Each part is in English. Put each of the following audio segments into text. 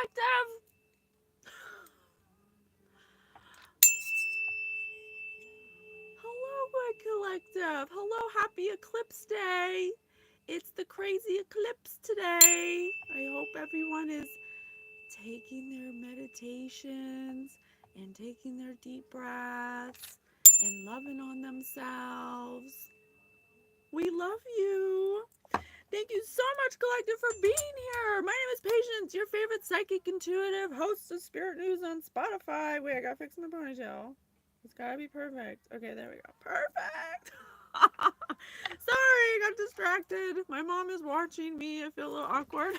Collective. Hello, my collective. Hello, happy eclipse day. It's the crazy eclipse today. I hope everyone is taking their meditations and taking their deep breaths and loving on themselves. We love you. Thank you so much, Collective, for being here. My name is Patience, your favorite psychic intuitive host of Spirit News on Spotify. Wait, I gotta fix my ponytail. It's gotta be perfect. Okay, there we go. Perfect. Sorry, I got distracted. My mom is watching me. I feel a little awkward.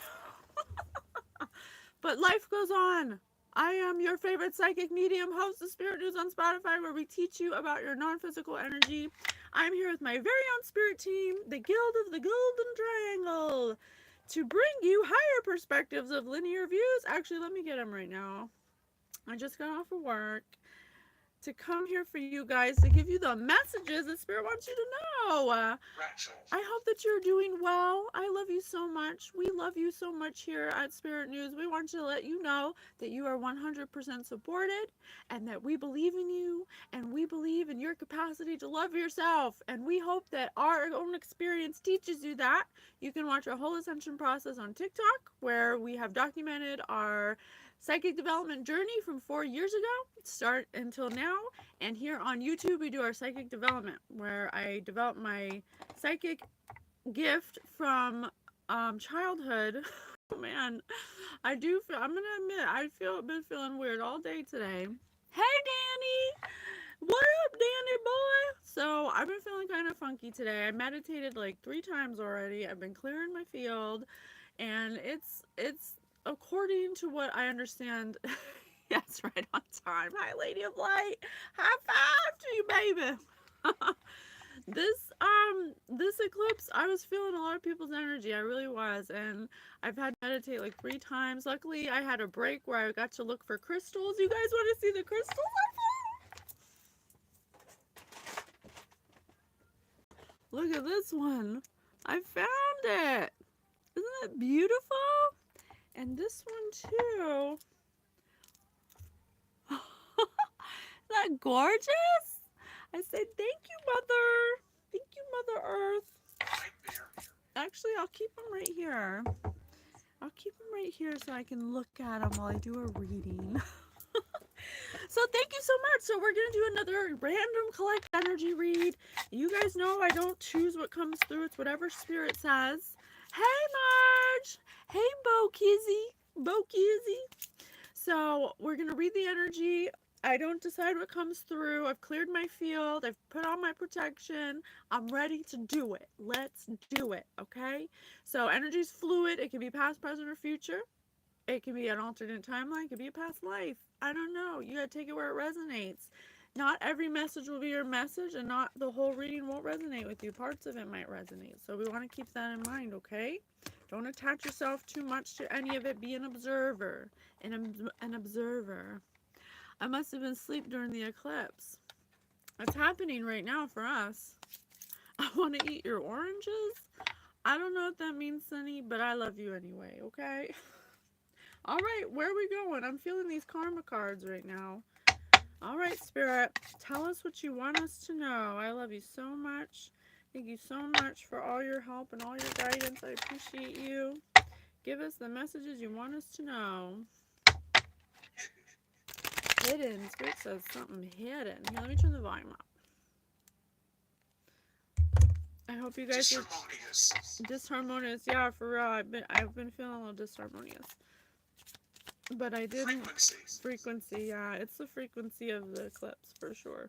But life goes on. I am your favorite psychic medium host of Spirit News on Spotify, where we teach you about your non-physical energy. I'm here with my very own spirit team, the Guild of the Golden Triangle, to bring you higher perspectives of linear views. Actually, let me get them right now. I just got off of work to come here for you guys to give you the messages that Spirit wants you to know. I hope that you're doing well. I love you so much. We love you so much here at Spirit News. We want to let you know that you are 100% supported and that we believe in you and we believe in your capacity to love yourself. And we hope that our own experience teaches you that. You can watch our whole ascension process on TikTok, where we have documented our psychic development journey from 4 years ago, start until now. And here on YouTube, we do our psychic development, where I develop my psychic gift from childhood. Oh man, I do feel, I'm gonna admit, I've been feeling weird all day today. Hey Danny! What up, Danny boy? So I've been feeling kind of funky today. I meditated like 3 times already. I've been clearing my field, and it's according to what I understand. Yes, right on time. Hi, Lady of Light. High five to you, baby. This eclipse, I was feeling a lot of people's energy. I really was, and I've had to meditate like 3 times. Luckily, I had a break where I got to look for crystals. You guys want to see the crystals I found? Look at this one. I found it. Isn't it beautiful? And this one too. Isn't that gorgeous? I said, thank you, Mother. Thank you, Mother Earth. Actually, I'll keep them right here. I'll keep them right here so I can look at them while I do a reading. So thank you so much. So we're going to do another random collect energy read. You guys know I don't choose what comes through. It's whatever Spirit says. Hey, Marge. Hey, Bo Kizzy. So we're going to read the energy. I don't decide what comes through. I've cleared my field. I've put on my protection. I'm ready to do it. Let's do it, okay? So energy's fluid. It can be past, present, or future. It can be an alternate timeline. It could be a past life. I don't know. You got to take it where it resonates. Not every message will be your message, and not the whole reading won't resonate with you. Parts of it might resonate. So we want to keep that in mind, okay? Don't attach yourself too much to any of it. Be an observer. An observer. I must have been asleep during the eclipse. It's happening right now for us. I want to eat your oranges. I don't know what that means, Sunny, but I love you anyway, okay? All right, where are we going? I'm feeling these karma cards right now. All right, Spirit, tell us what you want us to know. I love you so much. Thank you so much for all your help and all your guidance. I appreciate you. Give us the messages you want us to know. Hidden. Spirit says something hidden. Here, let me turn the volume up. I hope you guys are disharmonious. Yeah, for real. I've been feeling a little disharmonious. But I didn't. Frequency, yeah. It's the frequency of the eclipse for sure.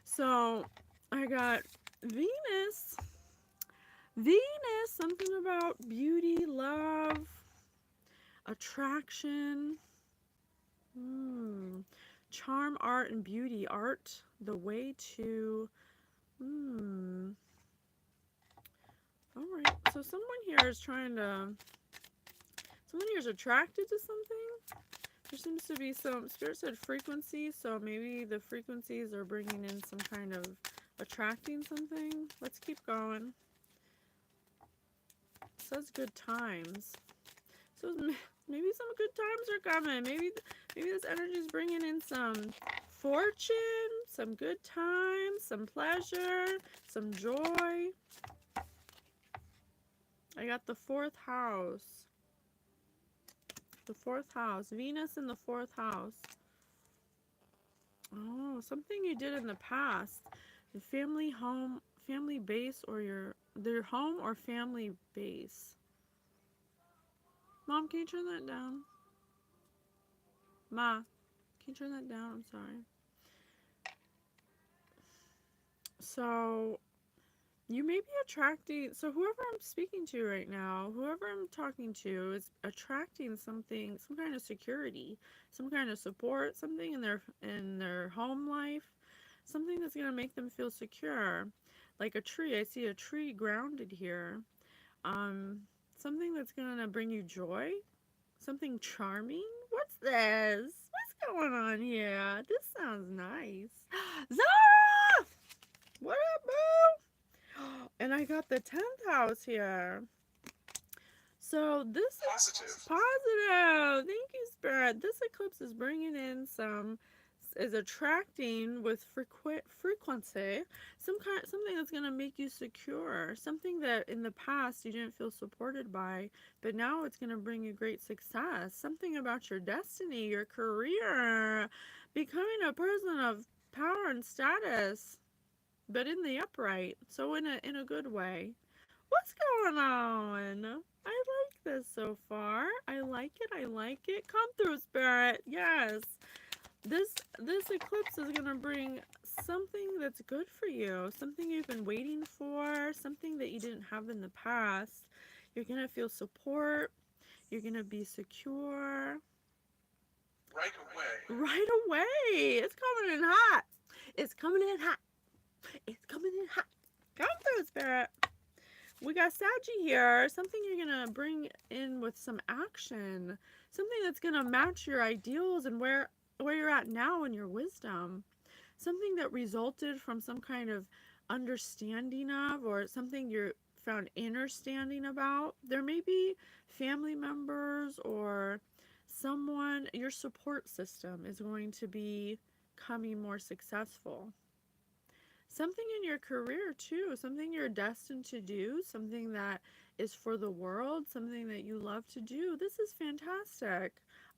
So I got Venus. Something about beauty, love, attraction. Charm, art, and beauty. Art, the way to... Alright, so someone here is trying to... Someone here is attracted to something. There seems to be some... Spirit said frequency, so maybe the frequencies are bringing in some kind of attracting something. Let's keep going. It says good times. So Maybe some good times are coming. Maybe this energy is bringing in some fortune, some good times, some pleasure, some joy. I got the 4th house. The 4th house. Venus in the 4th house. Oh, something you did in the past. The family, home, family base, or their home or family base. Mom, can you turn that down? Ma, can you turn that down? I'm sorry. So, you may be attracting, so whoever I'm speaking to right now, whoever I'm talking to is attracting something, some kind of security, some kind of support, something in their home life, something that's going to make them feel secure. Like a tree. I see a tree grounded here. Um, Something that's going to bring you joy, something charming. What's this? What's going on here? This sounds nice. Zara! What up, boo? And I got the 10th house here. So this is positive. Thank you, Spirit. This eclipse is bringing in is attracting with frequency something that's going to make you secure, something that in the past you didn't feel supported by, but now it's going to bring you great success, something about your destiny, your career, becoming a person of power and status, but in the upright, so in a good way. What's going on? I like this so far. I like it. I like it. Come through, Spirit. Yes. This eclipse is going to bring something that's good for you, something you've been waiting for, something that you didn't have in the past. You're going to feel support. You're going to be secure. Right away. Right away. It's coming in hot. It's coming in hot. It's coming in hot. Come through, Spirit. We got Saggy here. Something you're going to bring in with some action. Something that's going to match your ideals and where you're at now in your wisdom. Something that resulted from some kind of understanding of, or something you found understanding about. There may be family members or someone, your support system is going to be becoming more successful. Something in your career too, something you're destined to do, something that is for the world, something that you love to do. This is fantastic.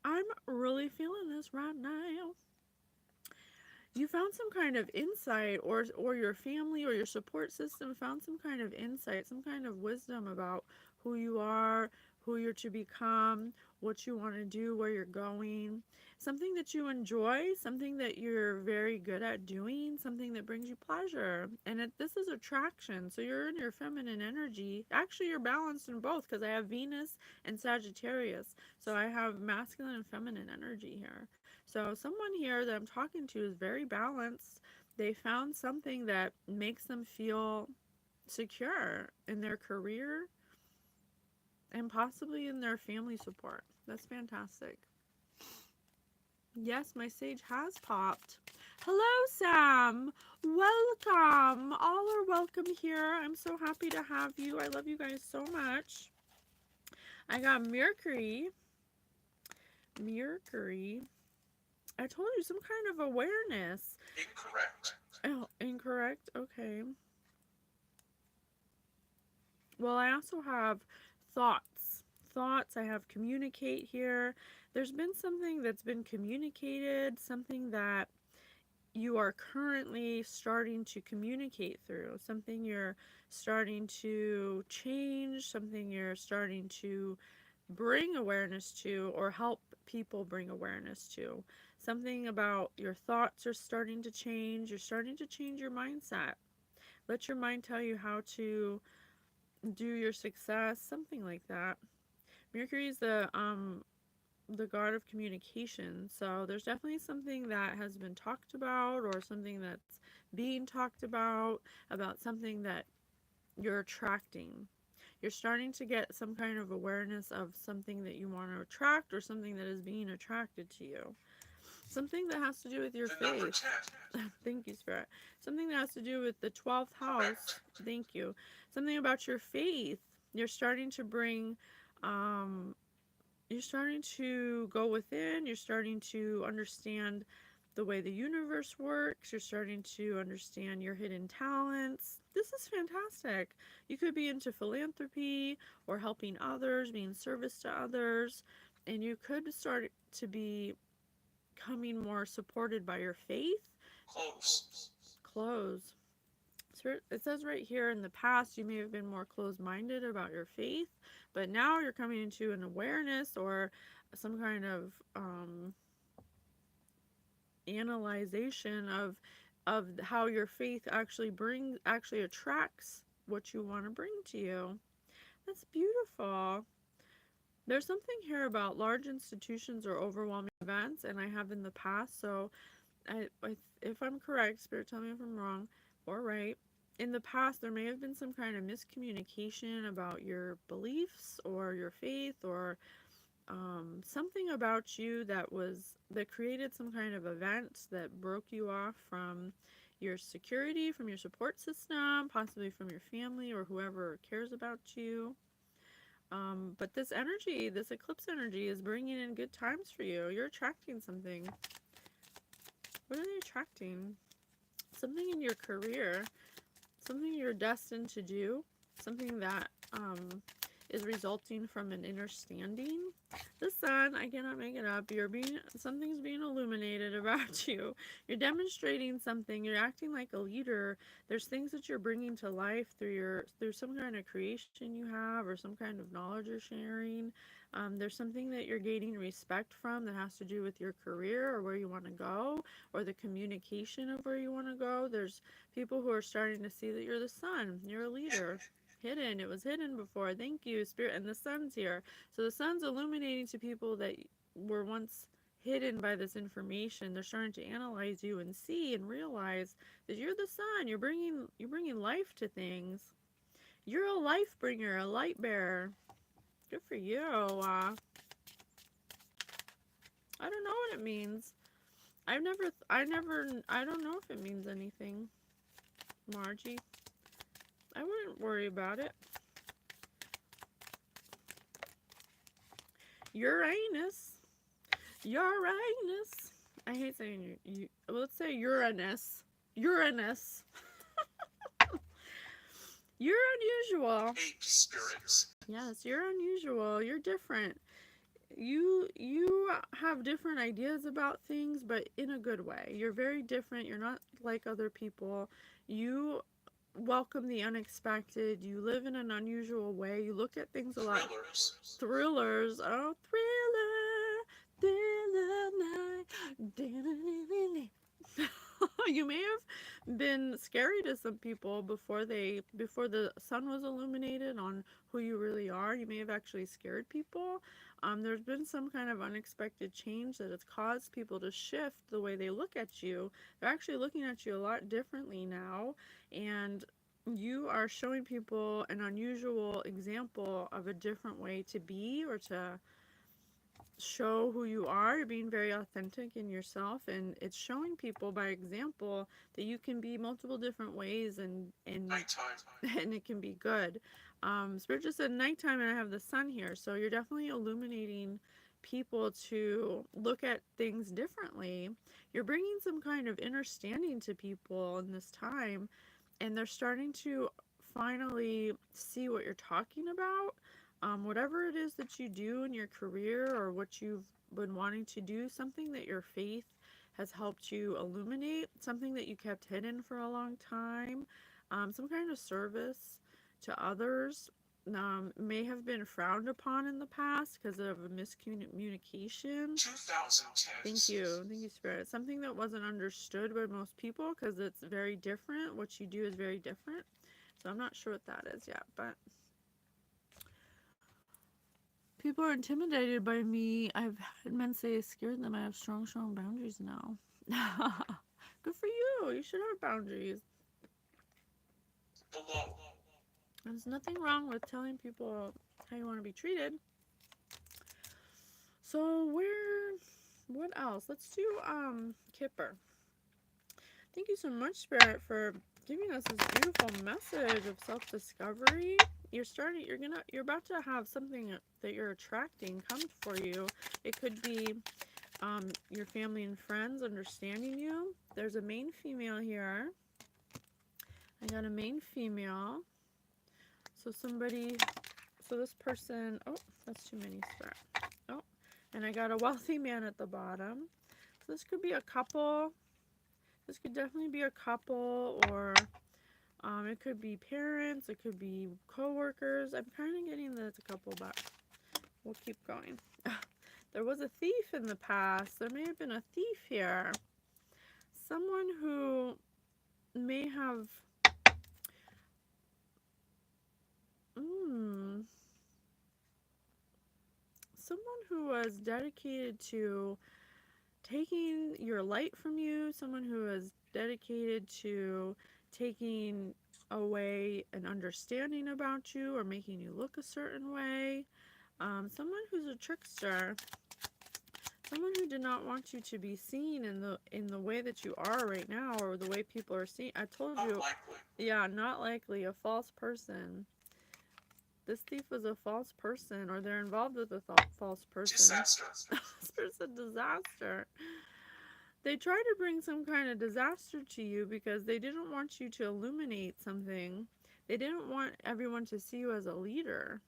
I'm really feeling this right now. You found some kind of insight, or your family or your support system found some kind of insight, some kind of wisdom about who you are, who you're to become, what you want to do, where you're going. Something that you enjoy, something that you're very good at doing, something that brings you pleasure. And this is attraction. So you're in your feminine energy. Actually, you're balanced in both because I have Venus and Sagittarius. So I have masculine and feminine energy here. So someone here that I'm talking to is very balanced. They found something that makes them feel secure in their career and possibly in their family support. That's fantastic. Yes, my sage has popped. Hello, Sam. Welcome. All are welcome here. I'm so happy to have you. I love you guys so much. I got Mercury. Mercury. I told you, some kind of awareness. Incorrect. Oh, incorrect? Okay. Well, I also have thoughts. Thoughts. I have communicate here. There's been something that's been communicated, something that you are currently starting to communicate through, something you're starting to change, something you're starting to bring awareness to, or help people bring awareness to. Something about your thoughts are starting to change. You're starting to change your mindset. Let your mind tell you how to do your success, something like that. Mercury is the god of communication, so there's definitely something that has been talked about, or something that's being talked about something that you're attracting. You're starting to get some kind of awareness of something that you want to attract, or something that is being attracted to you. Something that has to do with your faith. Thank you, Spirit. Something that has to do with the 12th house. Thank you. Something about your faith. You're starting to bring you're starting to go within, you're starting to understand the way the universe works, you're starting to understand your hidden talents. This is fantastic. You could be into philanthropy or helping others, being service to others, and you could start to be becoming more supported by your faith. Close. Close. So it says right here, in the past you may have been more closed-minded about your faith, but now you're coming into an awareness or some kind of analyzation of how your faith actually attracts what you want to bring to you. That's beautiful. There's something here about large institutions or overwhelming events, and I have in the past. So if I'm correct, Spirit, tell me if I'm wrong or right. In the past, there may have been some kind of miscommunication about your beliefs or your faith, or something about you that created some kind of event that broke you off from your security, from your support system, possibly from your family or whoever cares about you. But this energy, this eclipse energy, is bringing in good times for you. You're attracting something. What are they attracting? Something in your career, something you're destined to do, something that is resulting from an understanding. The sun, I cannot make it up. Something's being illuminated about you. You're demonstrating something. You're acting like a leader. There's things that you're bringing to life through some kind of creation you have, or some kind of knowledge you're sharing. There's something that you're gaining respect from that has to do with your career or where you want to go, or the communication of where you want to go. There's people who are starting to see that you're the sun. You're a leader. Hidden. It was hidden before. Thank you, Spirit. And the sun's here. So the sun's illuminating to people that were once hidden by this information. They're starting to analyze you and see and realize that you're the sun. You're bringing life to things. You're a life bringer, a light bearer. Good for you. I don't know what it means. I don't know if it means anything, Margie. I wouldn't worry about it. Uranus. Uranus. I hate saying let's say Uranus. Uranus. You're unusual. Ape spirits. Yes, you're unusual. You're different. You have different ideas about things, but in a good way. You're very different. You're not like other people. You welcome the unexpected. You live in an unusual way. You look at things a lot. Thrillers. Oh, thriller. Thriller night. You may have been scary to some people before the sun was illuminated on who you really are. You may have actually scared people. There's been some kind of unexpected change that has caused people to shift the way they look at you. They're actually looking at you a lot differently now, and you are showing people an unusual example of a different way to be, or to show who you are. You're being very authentic in yourself, and it's showing people by example that you can be multiple different ways, and Nighttime. and it can be good. Spirit just said nighttime, and I have the sun here, so you're definitely illuminating people to look at things differently. You're bringing some kind of understanding to people in this time, and they're starting to finally see what you're talking about. Whatever it is that you do in your career, or what you've been wanting to do, something that your faith has helped you illuminate, something that you kept hidden for a long time, some kind of service to others, may have been frowned upon in the past because of a miscommunication. 2010. Thank you, Spirit. Something that wasn't understood by most people because it's very different. What you do is very different. So I'm not sure what that is yet, but people are intimidated by me. I've had men say it scared them. I have strong boundaries now. Good for you. You should have boundaries. Below. There's nothing wrong with telling people how you want to be treated. So what else? Let's do Kipper. Thank you so much, Spirit, for giving us this beautiful message of self-discovery. You're about to have something that you're attracting come for you. It could be your family and friends understanding you. There's a main female here. I got a main female. So this person, oh, that's too many spread. Oh, and I got a wealthy man at the bottom. So this could be a couple. This could definitely be a couple, or it could be parents, it could be co-workers. I'm kind of getting that it's a couple, but we'll keep going. There was a thief in the past. There may have been a thief here. Someone who may have... someone who was dedicated to taking your light from you. Someone who was dedicated to taking away an understanding about you or making you look a certain way. Someone who's a trickster. Someone who did not want you to be seen in the way that you are right now, or the way people are seen. I told you. Not likely. Yeah, not likely. A false person. This thief was a false person, or they're involved with a false person. Disaster. This person, disaster. They tried to bring some kind of disaster to you because they didn't want you to illuminate something. They didn't want everyone to see you as a leader.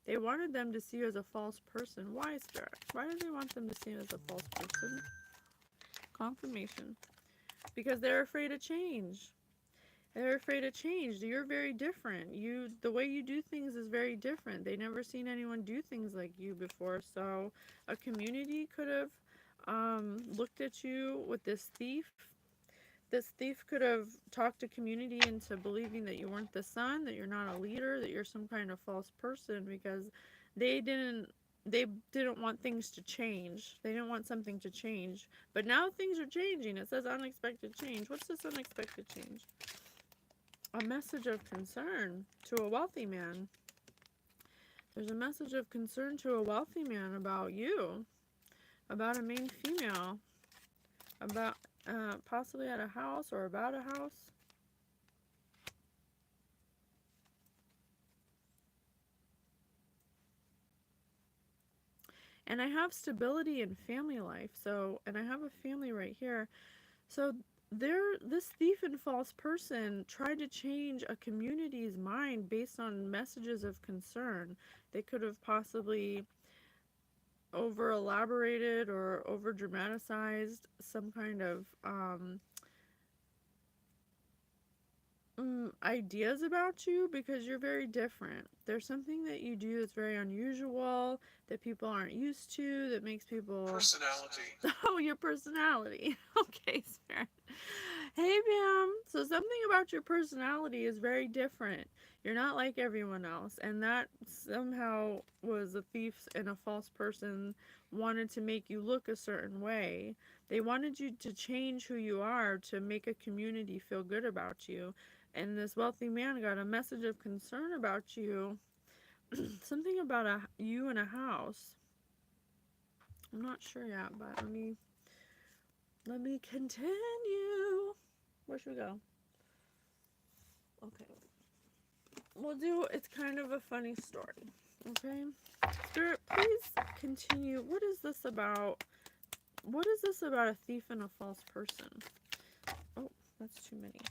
They wanted them to see you as a false person. Why, Spirit? Why do they want them to see you as a false person? Confirmation. Because they're afraid of change. They're afraid of change. You're very different. The way you do things is very different. They never seen anyone do things like you before. So a community could have looked at you with this thief. This thief could have talked a community into believing that you weren't the son, that you're not a leader, that you're some kind of false person, because they didn't want things to change. They didn't want something to change. But now things are changing. It says unexpected change. What's this unexpected change? A message of concern to a wealthy man. There's a message of concern to a wealthy man about you, about a main female, about possibly at a house or about a house. And I have stability in family life. So, and I have a family right here. So this thief and false person tried to change a community's mind based on messages of concern. They could have possibly over elaborated or over dramatized some kind of ideas about you, because you're very different. There's something that you do that's very unusual, that people aren't used to, that makes people... Personality. Oh, your personality. Okay, Spirit. Hey, Bam. So something about your personality is very different. You're not like everyone else. And that somehow was a thief and a false person wanted to make you look a certain way. They wanted you to change who you are to make a community feel good about you. And this wealthy man got a message of concern about you. Something about you in a house. I'm not sure yet, but let me continue. Where should we go? Okay. It's kind of a funny story. Okay? Spirit, please continue. What is this about? What is this about a thief and a false person? Oh, that's too many.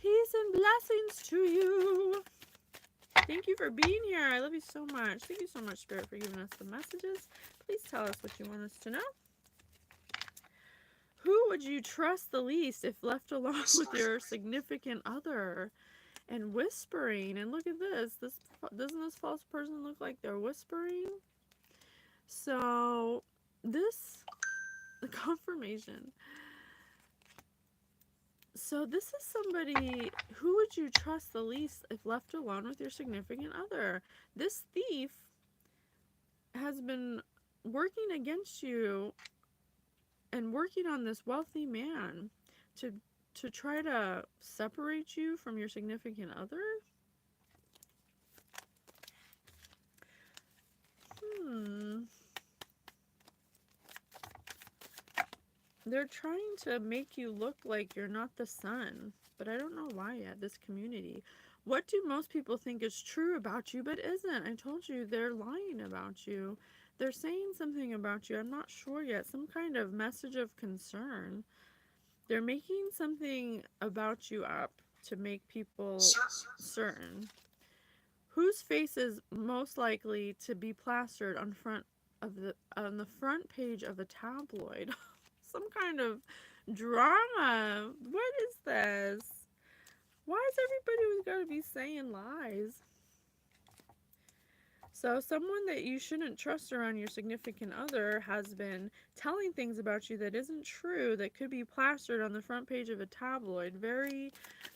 Peace and blessings to you. Thank you for being here. I love you so much. Thank you so much, Spirit, for giving us the messages. Please tell us what you want us to know. Who would you trust the least if left alone with your significant other? And whispering. And look at this. Doesn't this false person look like they're whispering? So, the confirmation. So this is somebody, who would you trust the least if left alone with your significant other? This thief has been working against you and working on this wealthy man to try to separate you from your significant other? They're trying to make you look like you're not the sun, but I don't know why yet, this community. What do most people think is true about you but isn't? I told you they're lying about you. They're saying something about you. I'm not sure yet. Some kind of message of concern. They're making something about you up to make people certain, certain. Whose face is most likely to be plastered on the front page of a tabloid? Some kind of drama. What is this? Why is everybody always got to be saying lies? So, someone that you shouldn't trust around your significant other has been telling things about you that isn't true, that could be plastered on the front page of a tabloid. Very,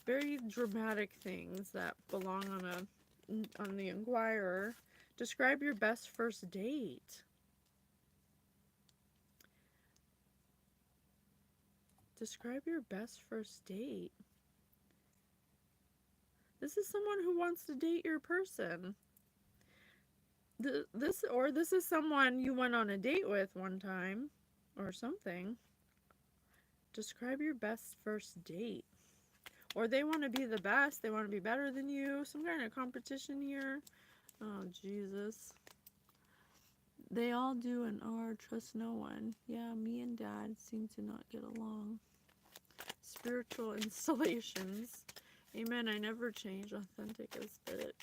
very dramatic things that belong on the Enquirer. Describe your best first date. Describe your best first date. This is someone who wants to date your person. This is someone you went on a date with one time or something. Describe your best first date. Or they want to be the best, they want to be better than you. Some kind of competition here. Oh, Jesus. They all do and are. Trust no one. Yeah, me and Dad seem to not get along. Spiritual installations. Amen. I never change. Authentic as spirit.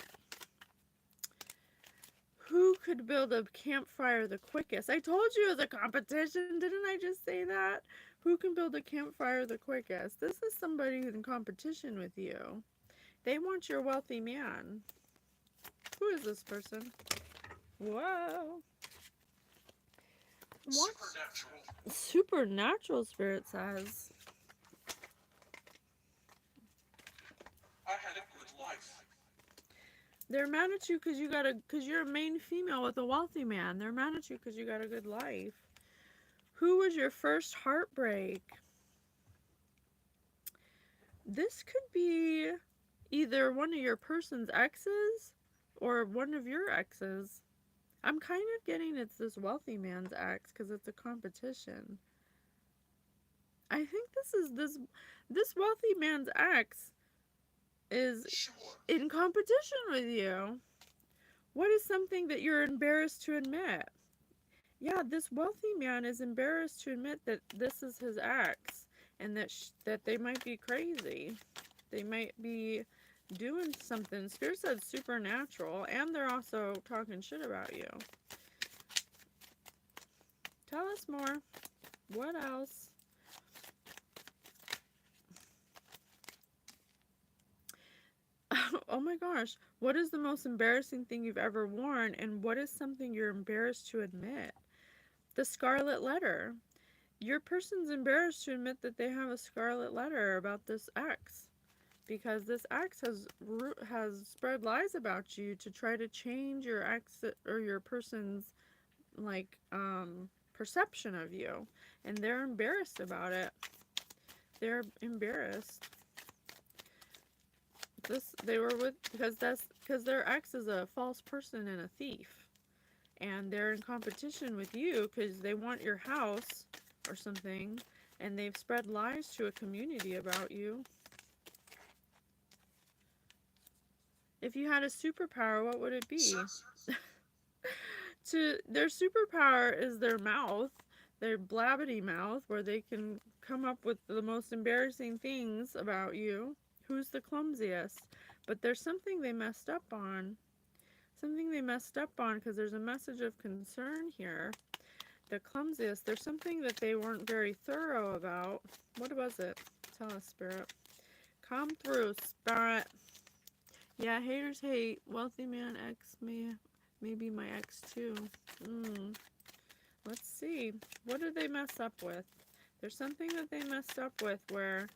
Who could build a campfire the quickest? I told you it was a competition. Didn't I just say that? Who can build a campfire the quickest? This is somebody who's in competition with you. They want your wealthy man. Who is this person? Whoa. What? supernatural, Supernatural, spirit says. I had a good life. They're mad at you because you're a main female with a wealthy man. They're mad at you because you got a good life. Who was your first heartbreak? This could be either one of your person's exes or one of your exes. I'm kind of getting it's this wealthy man's ex because it's a competition. I think this wealthy man's ex is Sure, in competition with you. What is something that you're embarrassed to admit? Yeah, this wealthy man is embarrassed to admit that this is his ex and that they might be crazy. They might be doing something. Spirit said supernatural, and they're also talking shit about you. Tell us more. What else? Oh my gosh. What is the most embarrassing thing you've ever worn, and what is something you're embarrassed to admit? The scarlet letter. Your person's embarrassed to admit that they have a scarlet letter about this ex because this ex has spread lies about you to try to change your ex or your person's like perception of you, and they're embarrassed about it. They're embarrassed. They were with because their ex is a false person and a thief, and they're in competition with you because they want your house or something, and they've spread lies to a community about you. If you had a superpower, what would it be? Their superpower is their mouth, their blabbity mouth, where they can come up with the most embarrassing things about you. Who's the clumsiest? But there's something they messed up on. Something they messed up on because there's a message of concern here. The clumsiest. There's something that they weren't very thorough about. What was it? Tell us, Spirit. Come through, Spirit. Yeah, haters hate. Wealthy man ex may be my ex too. Let's see. What did they mess up with? There's something that they messed up with where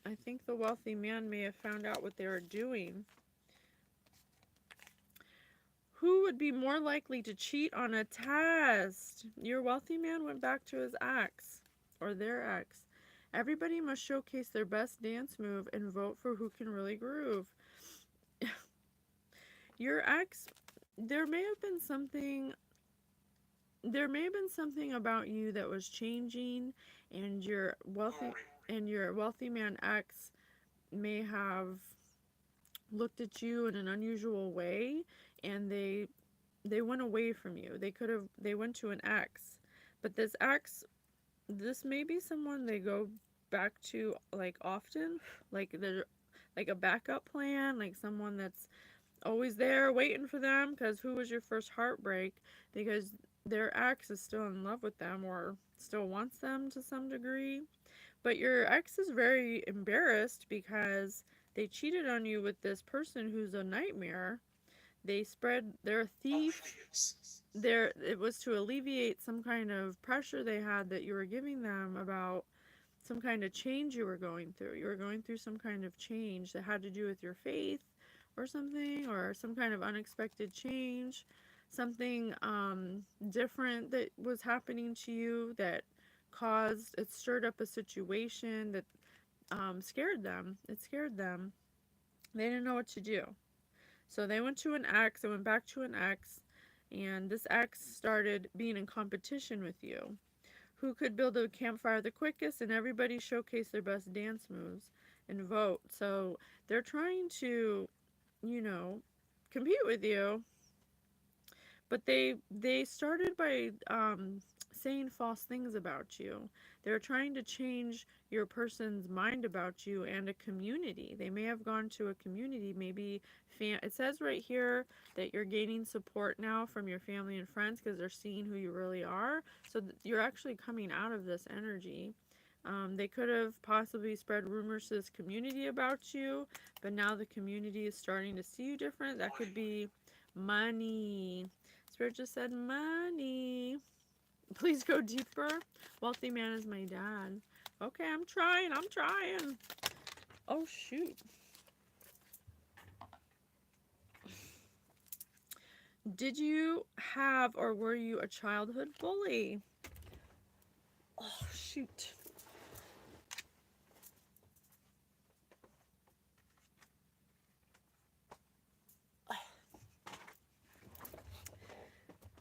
I think the wealthy man may have found out what they were doing. Who would be more likely to cheat on a test? Your wealthy man went back to his ex or their ex. Everybody must showcase their best dance move and vote for who can really groove. Your ex, there may have been something there may have been something about you that was changing, and your wealthy man X may have looked at you in an unusual way, and they went away from you. They went to an ex. But this ex, this may be someone they go back to like often, like they're like a backup plan, like someone that's always there waiting for them, because who was your first heartbreak? Because their ex is still in love with them or still wants them to some degree. But your ex is very embarrassed because they cheated on you with this person who's a nightmare. They spread, they're a thief. It was to alleviate some kind of pressure they had that you were giving them about some kind of change you were going through. You were going through some kind of change that had to do with your faith or something, or some kind of unexpected change, something different that was happening to you that it stirred up a situation that scared them. It scared them. They didn't know what to do. So they went to an ex, they went back to an ex, and this ex started being in competition with you. Who could build a campfire the quickest, and everybody showcase their best dance moves and vote. So they're trying to, you know, compete with you, but they started by saying false things about you. They're trying to change your person's mind about you and a community. They may have gone to a community, maybe it says right here that you're gaining support now from your family and friends because they're seeing who you really are. So you're actually coming out of this energy. They could have possibly spread rumors to this community about you, but now the community is starting to see you different. That could be money. Spirit just said money. Please go deeper. Wealthy man is my dad. Okay, I'm trying. I'm trying. Oh, shoot. Did you have or were you a childhood bully? Oh, shoot.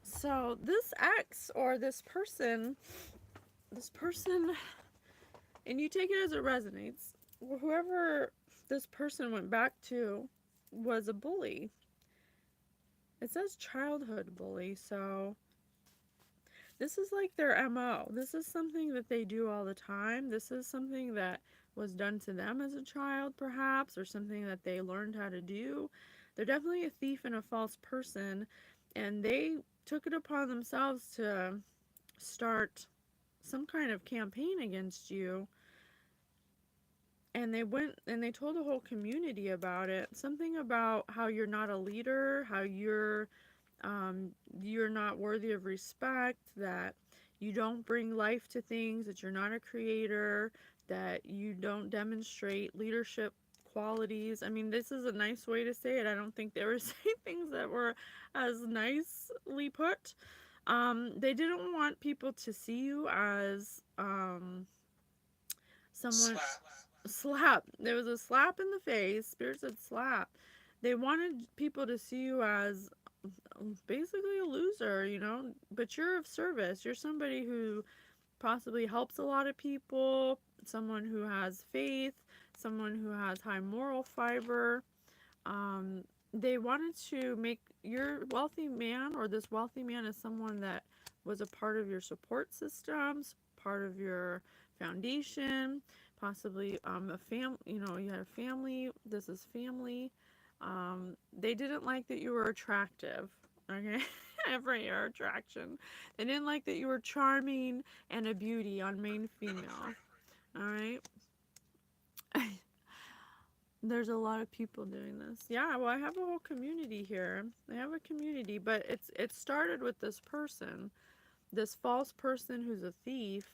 So, this ex or this person, and you take it as it resonates, whoever this person went back to was a bully. It says childhood bully, so this is like their MO. This is something that they do all the time. This is something that was done to them as a child, perhaps, or something that they learned how to do. They're definitely a thief and a false person, and they took it upon themselves to start some kind of campaign against you. And they went and they told the whole community about it. Something about how you're not a leader, how you're not worthy of respect, that you don't bring life to things, that you're not a creator, that you don't demonstrate leadership qualities. I mean, this is a nice way to say it. I don't think they were saying things that were as nicely put. They didn't want people to see you as someone. Slap. There was a slap in the face. Spirit said slap. They wanted people to see you as basically a loser, but you're of service. You're somebody who possibly helps a lot of people, someone who has faith, someone who has high moral fiber. They wanted to make your wealthy man, or this wealthy man, is someone that was a part of your support systems, part of your foundation, possibly a family. You had a family. This is family. They didn't like that you were attractive. Okay, every your attraction. They didn't like that you were charming and a beauty on main female. All right. There's a lot of people doing this. Yeah, well, I have a whole community here. I have a community, but it started with this person, this false person who's a thief.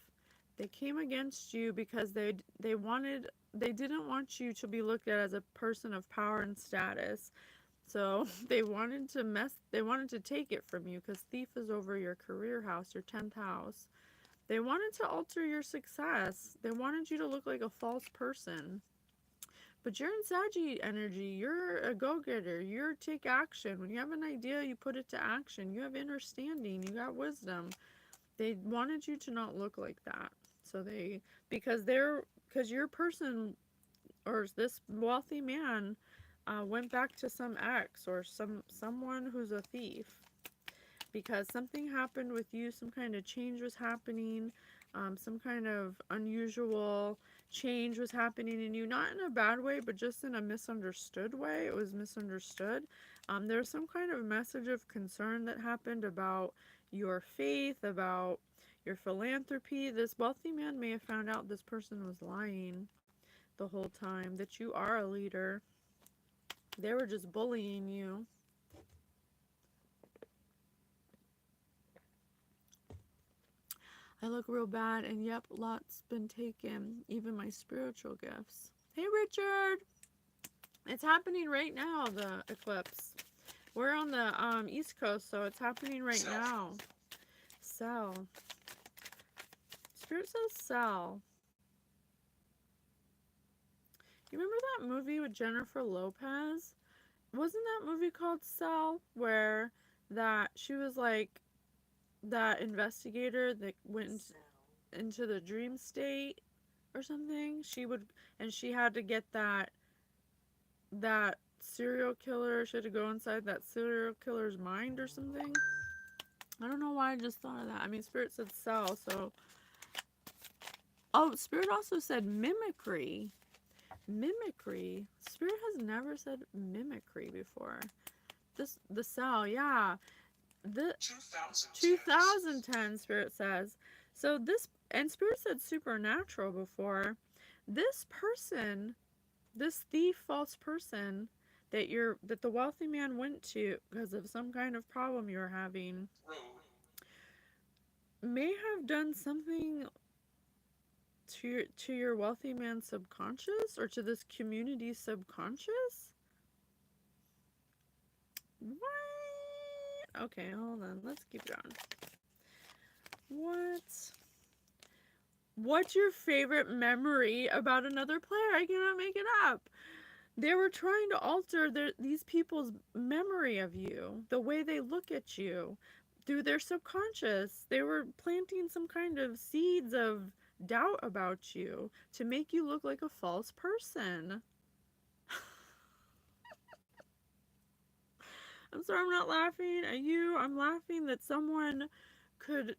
They came against you because they didn't want you to be looked at as a person of power and status. So they wanted to take it from you, because thief is over your career house, your 10th house. They wanted to alter your success. They wanted you to look like a false person. But you're in Saggy energy. You're a go-getter. You're take action. When you have an idea, you put it to action. You have understanding. You got wisdom. They wanted you to not look like that. So because your person or this wealthy man went back to some ex or someone who's a thief because something happened with you, some kind of change was happening, some kind of unusual change was happening in you, not in a bad way, but just in a misunderstood way. It was misunderstood. There was some kind of message of concern that happened about your faith, about your philanthropy. This wealthy man may have found out this person was lying the whole time, that you are a leader. They were just bullying you. I look real bad, and yep, lots been taken, even my spiritual gifts. Hey, Richard! It's happening right now, the eclipse. We're on the East Coast, so it's happening right now. Sell. Spirit says sell. You remember that movie with Jennifer Lopez? Wasn't that movie called Sell? Where that she was like that investigator that went into the dream state or something. She had to get that serial killer. She had to go inside that serial killer's mind or something. I don't know why I just thought of that. I mean, Spirit said sell, so. Oh, Spirit also said mimicry. Mimicry. Spirit has never said mimicry before. The cell, yeah. The 2010 Spirit says. So and Spirit said supernatural before. This person, this thief, false person that the wealthy man went to because of some kind of problem you're having, may have done something to your wealthy man's subconscious, or to this community's subconscious. What? Okay, hold on. Let's keep going. What's your favorite memory about another player? I cannot make it up. They were trying to alter these people's memory of you, the way they look at you, through their subconscious. They were planting some kind of seeds of doubt about you to make you look like a false person. I'm sorry I'm not laughing at you. I'm laughing that someone could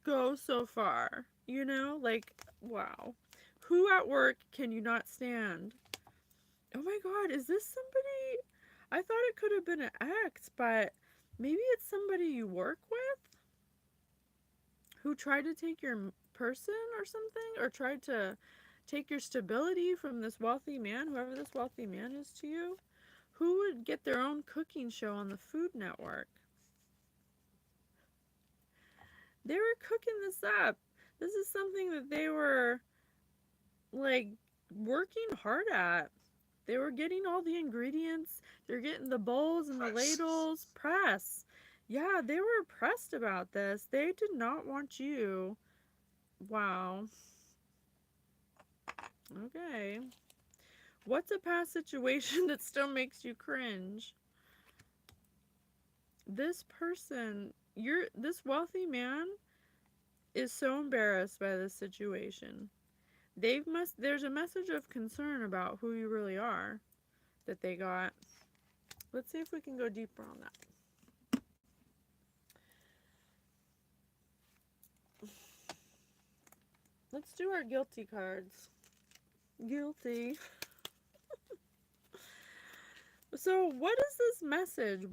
go so far. You know? Like, wow. Who at work can you not stand? Oh my god, is this somebody? I thought it could have been an ex, but maybe it's somebody you work with who tried to take your person or something, or tried to take your stability from this wealthy man, whoever this wealthy man is to you. Who would get their own cooking show on the Food Network? They were cooking this up. This is something that they were, like, working hard at. They were getting all the ingredients. They're getting the bowls and the ladles. Press. Yeah, they were pressed about this. They did not want you. Wow. Okay. What's a past situation that still makes you cringe? This person, this wealthy man is so embarrassed by this situation. There's a message of concern about who you really are that they got. Let's see if we can go deeper on that. Let's do our guilty cards. Guilty. So what is this message?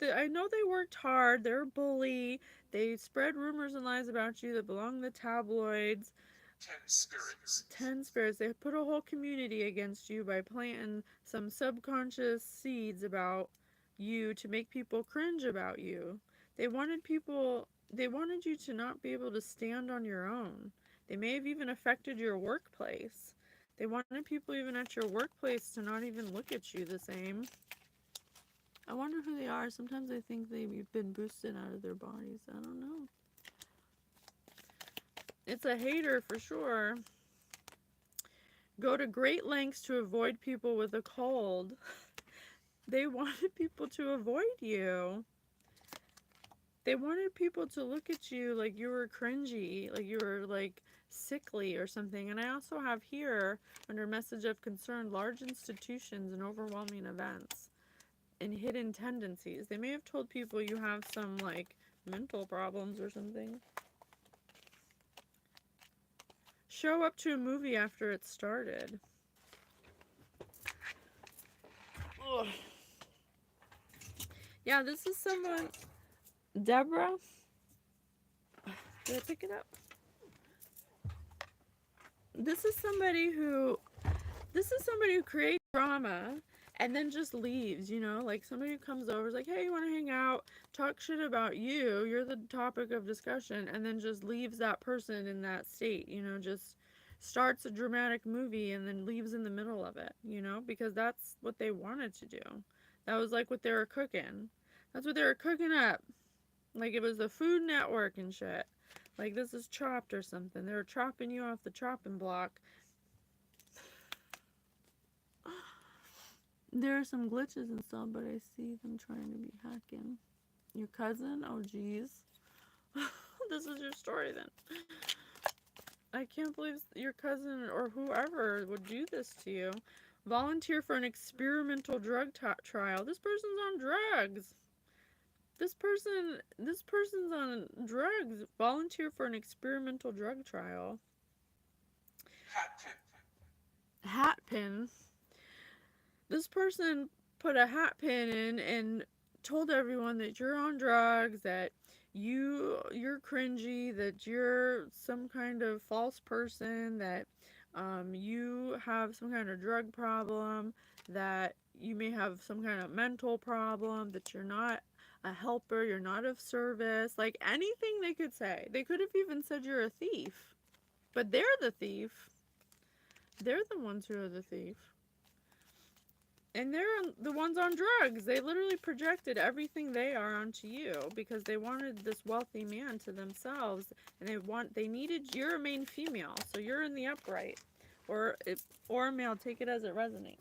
I know they worked hard. They're a bully. They spread rumors and lies about you that belong to the tabloids. 10 spirits. 10 spirits. They put a whole community against you by planting some subconscious seeds about you to make people cringe about you. They wanted you to not be able to stand on your own. They may have even affected your workplace. They wanted people even at your workplace to not even look at you the same. I wonder who they are. Sometimes I think they've been boosted out of their bodies. I don't know. It's a hater for sure. Go to great lengths to avoid people with a cold. They wanted people to avoid you. They wanted people to look at you like you were cringy, like you were like sickly or something. And I also have here under message of concern large institutions and overwhelming events and hidden tendencies. They may have told people you have some like mental problems or something. Show up to a movie after it started. Ugh. Yeah, this is someone. Deborah? Did I pick it up? This is somebody who creates drama and then just leaves, you know? Like somebody who comes over is like, hey, you want to hang out, talk shit about you, you're the topic of discussion, and then just leaves that person in that state, you know, just starts a dramatic movie and then leaves in the middle of it, you know? Because that's what they wanted to do. That was like what they were cooking. That's what they were cooking up. Like it was the Food Network and shit. Like this is Chopped or something. They were chopping you off the chopping block. There are some glitches and stuff, but I see them trying to be hacking. Your cousin? Oh, jeez. This is your story then. I can't believe your cousin or whoever would do this to you. Volunteer for an experimental drug trial. This person's on drugs. This person's on drugs. Volunteer for an experimental drug trial. Hat pin. Hat pin. This person put a hat pin in and told everyone that you're on drugs, that you're cringy, that you're some kind of false person, that you have some kind of drug problem, that you may have some kind of mental problem, that you're not a helper, you're not of service, like anything they could say. They could have even said you're a thief, but they're the thief. They're the ones who are the thief. And they're the ones on drugs. They literally projected everything they are onto you because they wanted this wealthy man to themselves, and they needed. You're a main female, so you're in the upright, or a male. Take it as it resonates.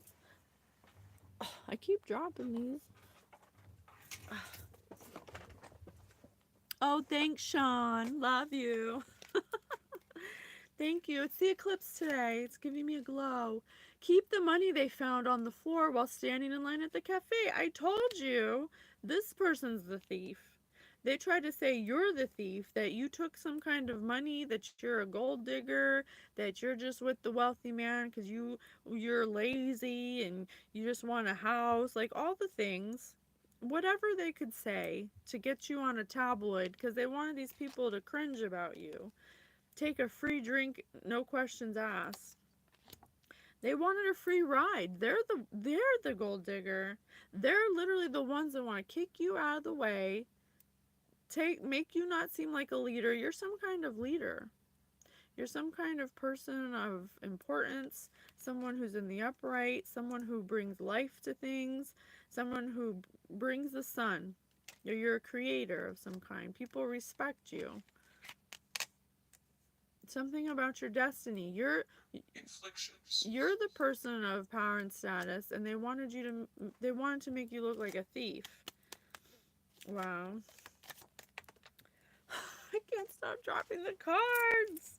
Oh, I keep dropping these. Oh, thanks, Sean. Love you. Thank you. It's the eclipse today. It's giving me a glow. Keep the money they found on the floor while standing in line at the cafe. I told you, this person's the thief. They tried to say you're the thief, that you took some kind of money, that you're a gold digger, that you're just with the wealthy man because you're lazy and you just want a house, like all the things. Whatever they could say to get you on a tabloid because they wanted these people to cringe about you. Take a free drink, no questions asked. They wanted a free ride. They're the gold digger. They're literally the ones that want to kick you out of the way, make you not seem like a leader. You're some kind of leader. You're some kind of person of importance, someone who's in the upright, someone who brings life to things, someone who brings the sun. You're a creator of some kind. People respect you. Something about your destiny. You're the person of power and status, and they wanted to make you look like a thief. Wow. I can't stop dropping the cards.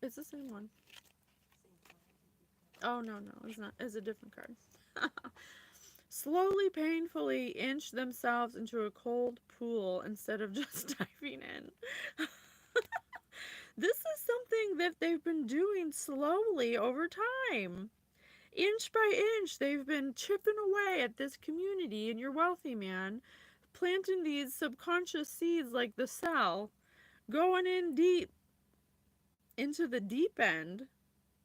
It's the same one. Oh, no, it's not. It's a different card. Slowly, painfully inch themselves into a cold pool instead of just diving in. This is something that they've been doing slowly over time. Inch by inch, they've been chipping away at this community and your wealthy man, planting these subconscious seeds like the cell, going in deep into the deep end.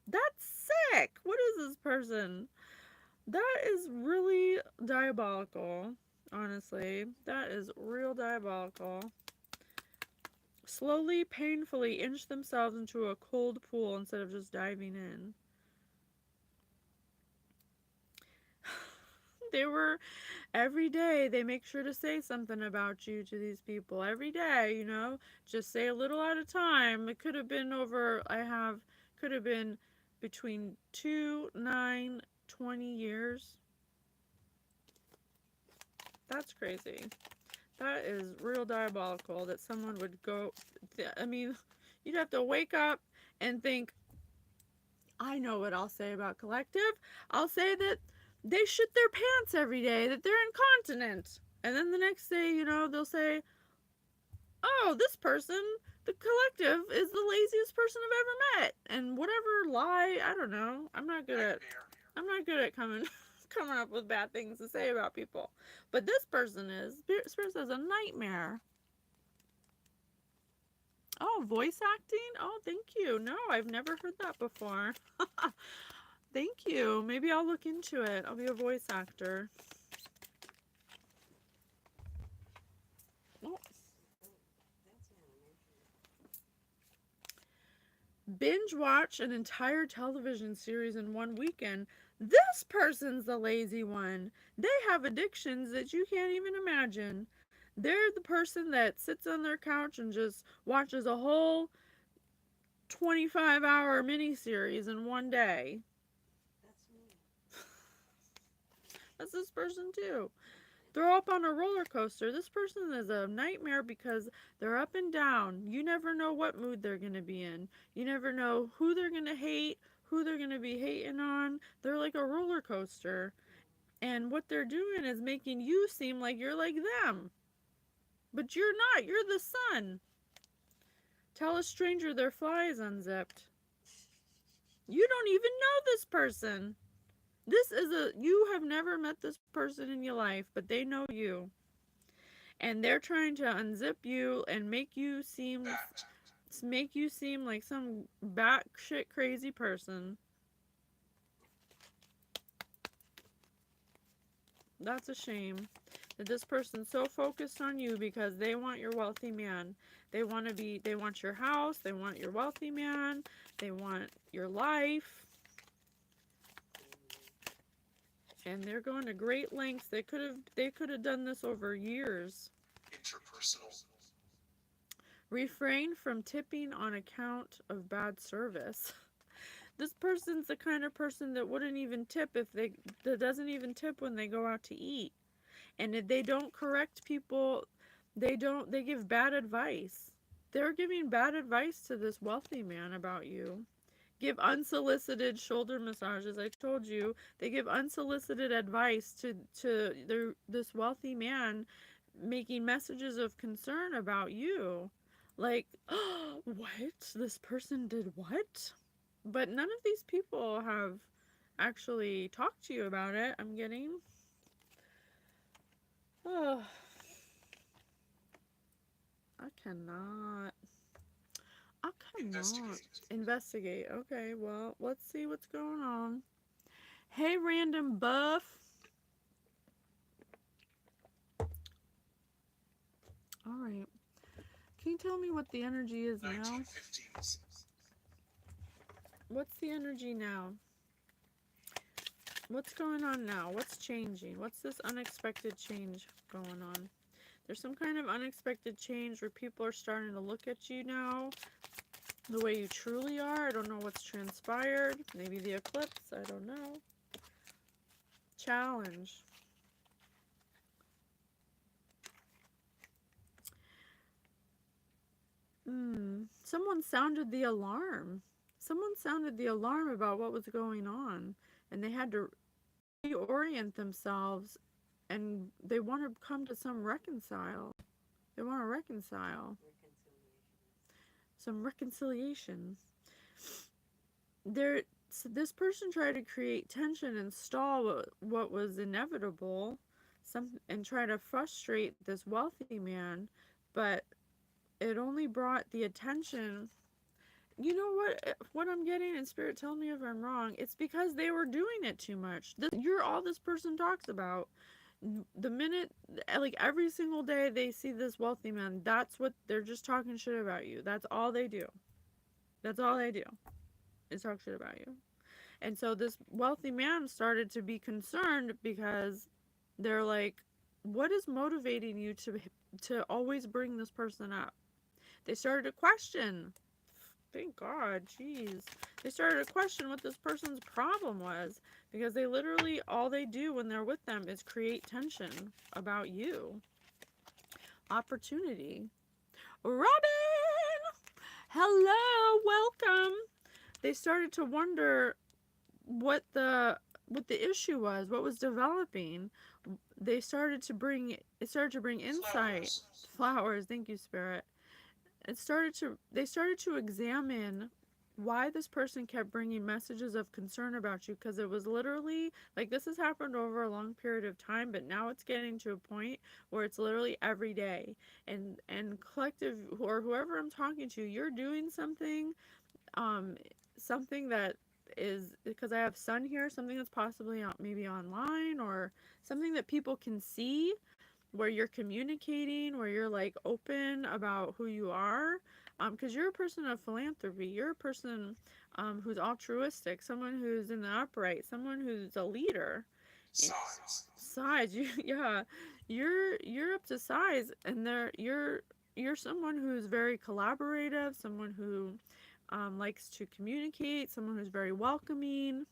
That's sick. What is this person? That is really diabolical, honestly. That is real diabolical. Slowly, painfully inch themselves into a cold pool instead of just diving in. they were, every day they make sure to say something about you to these people. Every day, just say a little at a time. It could have been could have been between 2, 9, 20 years. That's crazy. That is real diabolical that someone would go. I mean, you'd have to wake up and think, I know what I'll say about collective. I'll say that they shit their pants every day, that they're incontinent. And then the next day, they'll say, oh, this person, the collective, is the laziest person I've ever met. And whatever lie, I don't know. I'm not good at coming up with bad things to say about people. But this person is. Spirit says a nightmare. Oh, voice acting? Oh, thank you. No, I've never heard that before. Thank you. Maybe I'll look into it. I'll be a voice actor. Oh. Binge watch an entire television series in one weekend. This person's the lazy one. They have addictions that you can't even imagine. They're the person that sits on their couch and just watches a whole 25-hour miniseries in one day. That's this person too. Throw up on a roller coaster. This person is a nightmare because they're up and down. You never know what mood they're going to be in. You never know who they're going to hate, who they're going to be hating on. They're like a roller coaster. And what they're doing is making you seem like you're like them. But you're not. You're the sun. Tell a stranger their fly is unzipped. You don't even know this person. You have never met this person in your life, but they know you. And they're trying to unzip you and make you seem like some batshit crazy person. That's a shame that this person's so focused on you because they want your wealthy man. They want your house, they want your wealthy man, they want your life. And they're going to great lengths. They could have done this over years. Interpersonal. Refrain from tipping on account of bad service. This person's the kind of person that wouldn't even tip that doesn't even tip when they go out to eat. And if they don't correct people, they give bad advice. They're giving bad advice to this wealthy man about you. Give unsolicited shoulder massages. I told you, they give unsolicited advice to this wealthy man, making messages of concern about you. Like, oh, what? This person did what? But none of these people have actually talked to you about it, I'm getting. Oh, I cannot. I cannot. Investigate. Okay, well, let's see what's going on. Hey, random buff. Alright. Can you tell me what the energy is now? 1915. What's the energy now? What's going on now? What's changing? What's this unexpected change going on? There's some kind of unexpected change where people are starting to look at you now the way you truly are. I don't know what's transpired. Maybe the eclipse. I don't know. Challenge. Someone sounded the alarm. Someone sounded the alarm about what was going on. And they had to reorient themselves. And they want to come to some reconcile. They want to reconcile. Some reconciliation. This person tried to create tension and stall what was inevitable, and try to frustrate this wealthy man, but it only brought the attention. You know what I'm getting, and Spirit, tell me if I'm wrong. It's because they were doing it too much. You're all this person talks about. The minute, like every single day they see this wealthy man, that's what they're just talking shit about you. That's all they do. That's all they do, is talk shit about you. And so this wealthy man started to be concerned because They're like, what is motivating you to always bring this person up? They started to question. Thank God, jeez. They started to question what this person's problem was because they literally, all they do when they're with them is create tension about you. Opportunity. Robin! Hello, welcome. They started to wonder what the issue was, what was developing. They started to bring it started to bring insight. Flowers. Flowers, thank you, Spirit. They started to examine why this person kept bringing messages of concern about you, because it was literally like this has happened over a long period of time, but now it's getting to a point where it's literally every day. And collective, or whoever I'm talking to, you're doing something, um something that is, because I have sun here, something that's possibly maybe online, or something that people can see, where you're communicating, where you're like open about who you are, because you're a person of philanthropy, you're a person who's altruistic, someone who's in the upright, someone who's a leader. Size. Size, you, yeah, you're up to size, and you're someone who's very collaborative, someone who likes to communicate, someone who's very welcoming,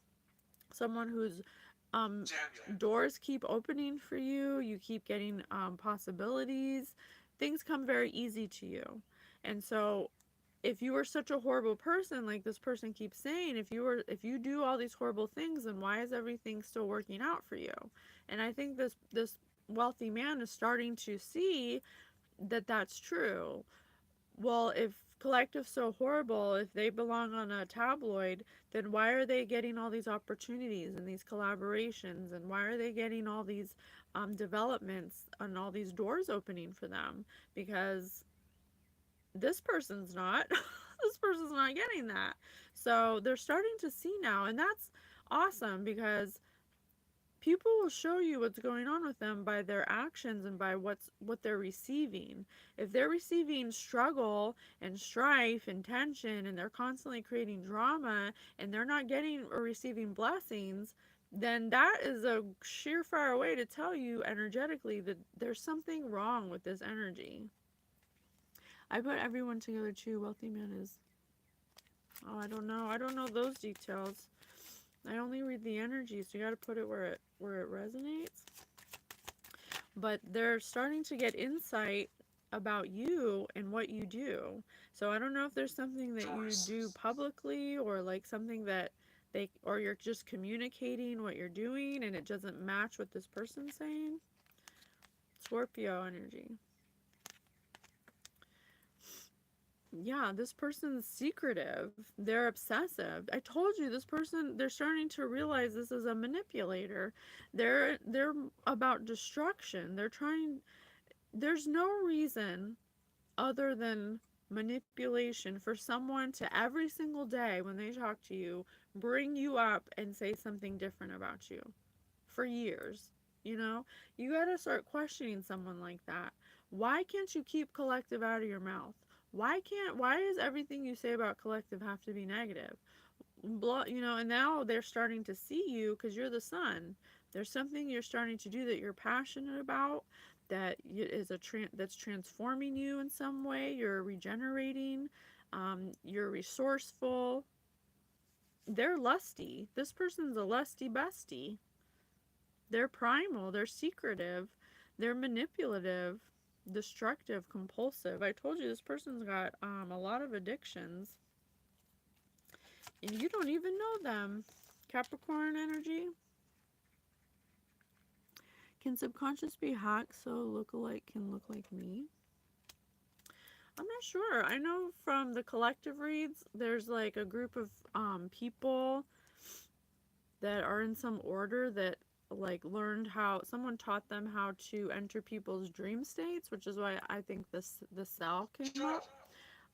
someone who's um, Daniel. doors keep opening for you. You keep getting possibilities. Things come very easy to you. And so, if you were such a horrible person, like this person keeps saying, if you do all these horrible things, then why is everything still working out for you? And I think this wealthy man is starting to see that that's true. Well, if Collective's so horrible, if they belong on a tabloid, then why are they getting all these opportunities and these collaborations? And why are they getting all these developments and all these doors opening for them? Because this person's not. This person's not getting that. So they're starting to see now. And that's awesome, because people will show you what's going on with them by their actions and by what they're receiving. If they're receiving struggle and strife and tension, and they're constantly creating drama, and they're not getting or receiving blessings, then that is a surefire way to tell you energetically that there's something wrong with this energy. I put everyone together too. Wealthy man is, oh, I don't know those details. I only read the energy, so you got to put it where it resonates. But they're starting to get insight about you and what you do. So I don't know if there's something that you do Taurus. publicly, or like something that or you're just communicating what you're doing and it doesn't match what this person's saying. Scorpio energy. Yeah, this person's secretive. They're obsessive. I told you, this person, they're starting to realize this is a manipulator. They're about destruction. There's no reason other than manipulation for someone to every single day when they talk to you bring you up and say something different about you for years. You know, you got to start questioning someone like that. Why can't you keep Collective out of your mouth? Why does everything you say about Collective have to be negative? You know, and now they're starting to see you because you're the sun. There's something you're starting to do that you're passionate about, that is that's transforming you in some way. You're regenerating. You're resourceful. They're lusty. This person's a lusty bestie. They're primal. They're secretive. They're manipulative, destructive, compulsive. I told you this person's got a lot of addictions, and you don't even know them. Capricorn energy. Can subconscious be hacked so lookalike can look like me? I'm not sure. I know from the collective reads, there's like a group of people that are in some order that like learned how, someone taught them how to enter people's dream states, which is why I think the cell came up.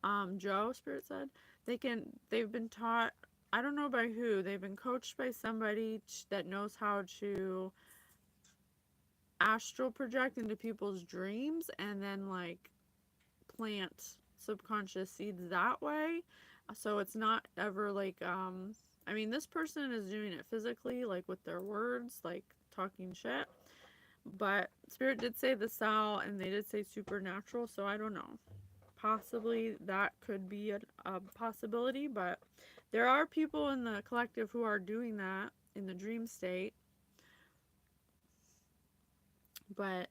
Joe. Joe Spirit said they've been taught, I don't know by who, they've been coached by somebody that knows how to astral project into people's dreams and then like plant subconscious seeds that way. So it's not ever like I mean, this person is doing it physically, like with their words, like talking shit, But Spirit did say the Sal, and they did say supernatural, so I don't know. Possibly that could be a possibility, but there are people in the collective who are doing that in the dream state. But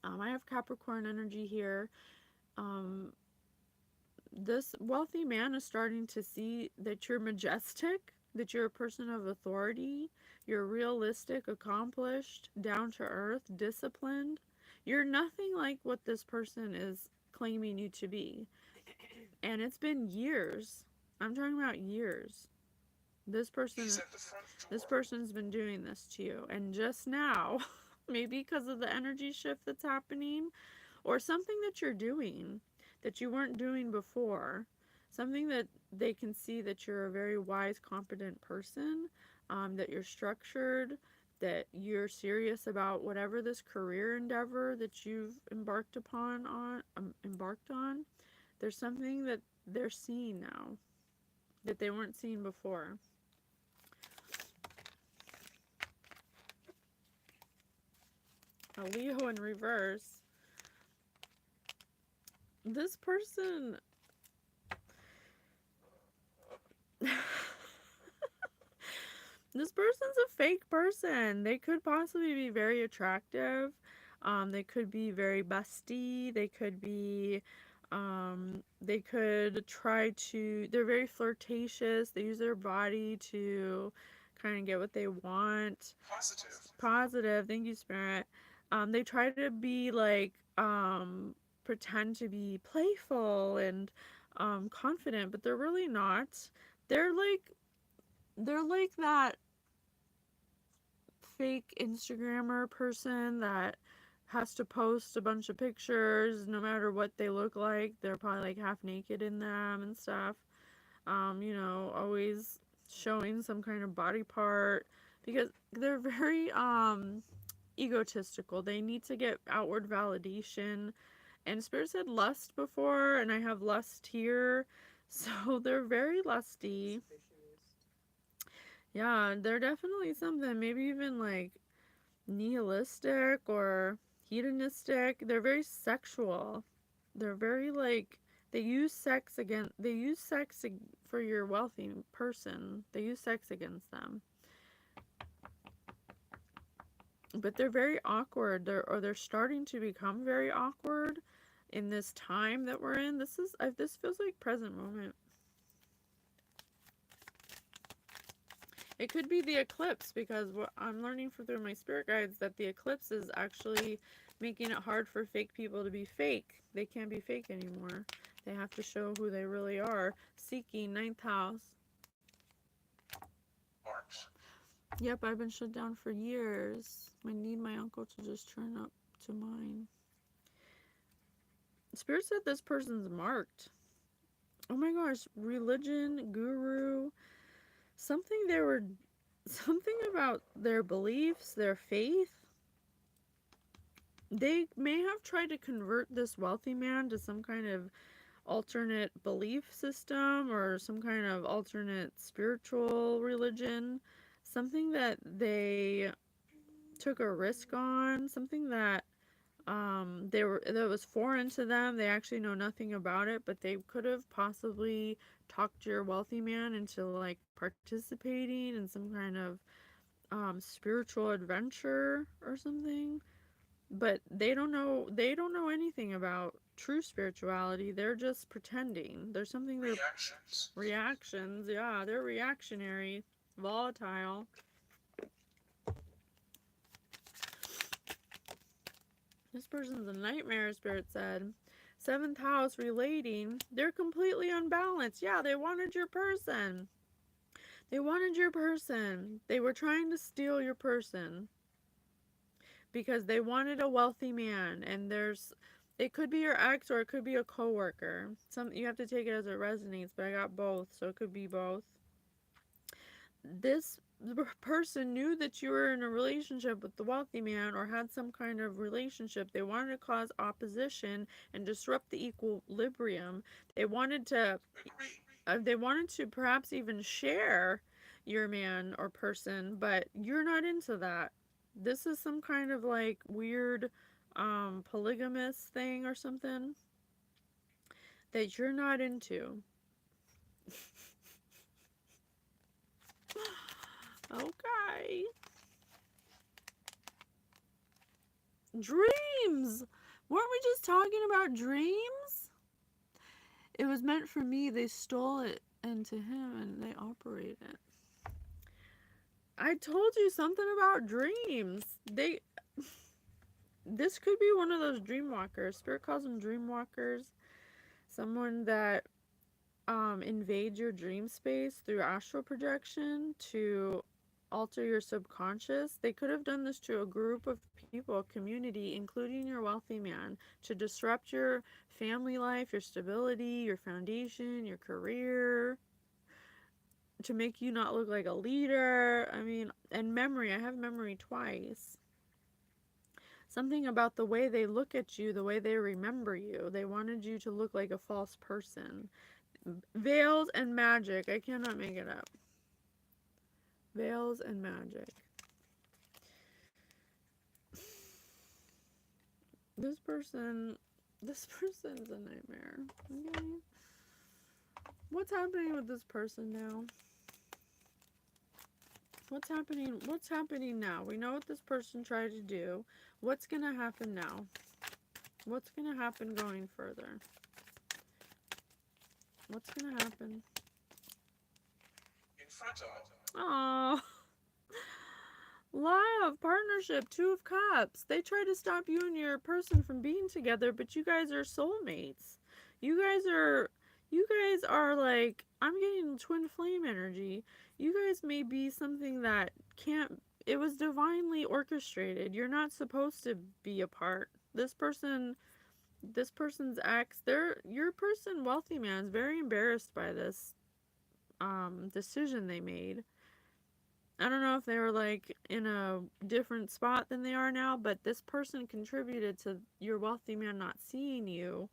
I have Capricorn energy here. Um, this wealthy man is starting to see that you're majestic, that you're a person of authority, you're realistic, accomplished, down to earth, disciplined. You're nothing like what this person is claiming you to be. And it's been years. I'm talking about years. This person He's at the front this door. person's been doing this to you, and just now, maybe because of the energy shift that's happening, or something that you're doing that you weren't doing before, something that they can see that you're a very wise, competent person, that you're structured, that you're serious about whatever this career endeavor that you've embarked on. There's something that they're seeing now that they weren't seeing before. A Leo in reverse. This person this person's a fake person. They could possibly be very attractive. They could be very busty. They could try to, they're very flirtatious. They use their body to kind of get what they want. Positive. Positive. Thank you, Spirit. They try to be like, pretend to be playful and confident, but they're really not. They're like, they're like that fake Instagrammer person that has to post a bunch of pictures no matter what they look like. They're probably like half naked in them and stuff. Always showing some kind of body part because they're very egotistical. They need to get outward validation. And Spirit said lust before, and I have lust here. So they're very lusty. Yeah, they're definitely something. Maybe even like nihilistic or hedonistic. They're very sexual. They're very like they use sex for your wealthy person. They use sex against them. But they're very awkward. They're starting to become very awkward in this time that we're in. This feels like present moment. It could be the eclipse because what I'm learning through my spirit guides that the eclipse is actually making it hard for fake people to be fake. They can't be fake anymore. They have to show who they really are. Seeking ninth house. March. Yep, I've been shut down for years. I need my uncle to just turn up to mine. Spirit said this person's marked. Oh my gosh, religion, guru, something they were something about their beliefs, their faith. They may have tried to convert this wealthy man to some kind of alternate belief system or some kind of alternate spiritual religion, something that they took a risk on, something that that was foreign to them. They actually know nothing about it, but they could have possibly talked your wealthy man into like participating in some kind of spiritual adventure or something. But they don't know anything about true spirituality. They're just pretending. There's something they're Reactions. reactions. Yeah, they're reactionary, volatile. This person's a nightmare, Spirit said. Seventh house relating. They're completely unbalanced. Yeah, they wanted your person. They wanted your person. They were trying to steal your person because they wanted a wealthy man. And it could be your ex or it could be a coworker. You have to take it as it resonates, but I got both, so it could be both. This person knew that you were in a relationship with the wealthy man or had some kind of relationship. They wanted to cause opposition and disrupt the equilibrium. Agree. They wanted to perhaps even share your man or person, but you're not into that. This is some kind of like weird polygamous thing or something that you're not into. Okay. Dreams! Weren't we just talking about dreams? It was meant for me. They stole it into him and they operate it. I told you something about dreams. This could be one of those dream walkers. Spirit calls them dream walkers. Someone that invades your dream space through astral projection to alter your subconscious. They could have done this to a group of people, a community, including your wealthy man, to disrupt your family life, your stability, your foundation, your career, to make you not look like a leader. I mean, and memory. I have memory twice. Something about the way they look at you, the way they remember you. They wanted you to look like a false person. Veils and magic. I cannot make it up. Veils and magic. This person's a nightmare. Okay? What's happening with this person now? What's happening? What's happening now? We know what this person tried to do. What's going to happen now? What's going to happen going further? What's going to happen? Oh, love, partnership, Two of Cups. They try to stop you and your person from being together, but you guys are soulmates. You guys are like, I'm getting twin flame energy. You guys may be something that can't, it was divinely orchestrated. You're not supposed to be apart. This person's ex, your person, wealthy man, is very embarrassed by this decision they made. I don't know if they were like in a different spot than they are now, but this person contributed to your wealthy man not seeing you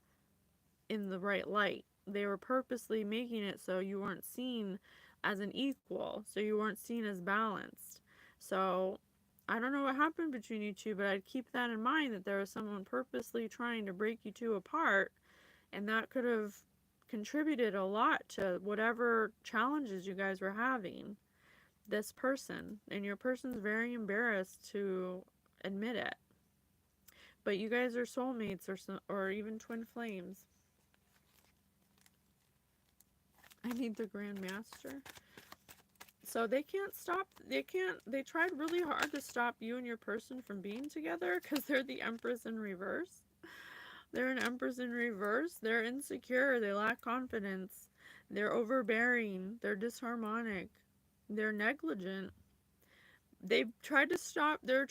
in the right light. They were purposely making it so you weren't seen as an equal, so you weren't seen as balanced. So I don't know what happened between you two, but I'd keep that in mind, that there was someone purposely trying to break you two apart, and that could have contributed a lot to whatever challenges you guys were having. This person, and your person's very embarrassed to admit it. But you guys are soulmates, or even twin flames. I need the Grand Master. So they tried really hard to stop you and your person from being together because they're the Empress in reverse. They're an Empress in reverse. They're insecure. They lack confidence. They're overbearing. They're disharmonic. They're negligent. They're trying to stop you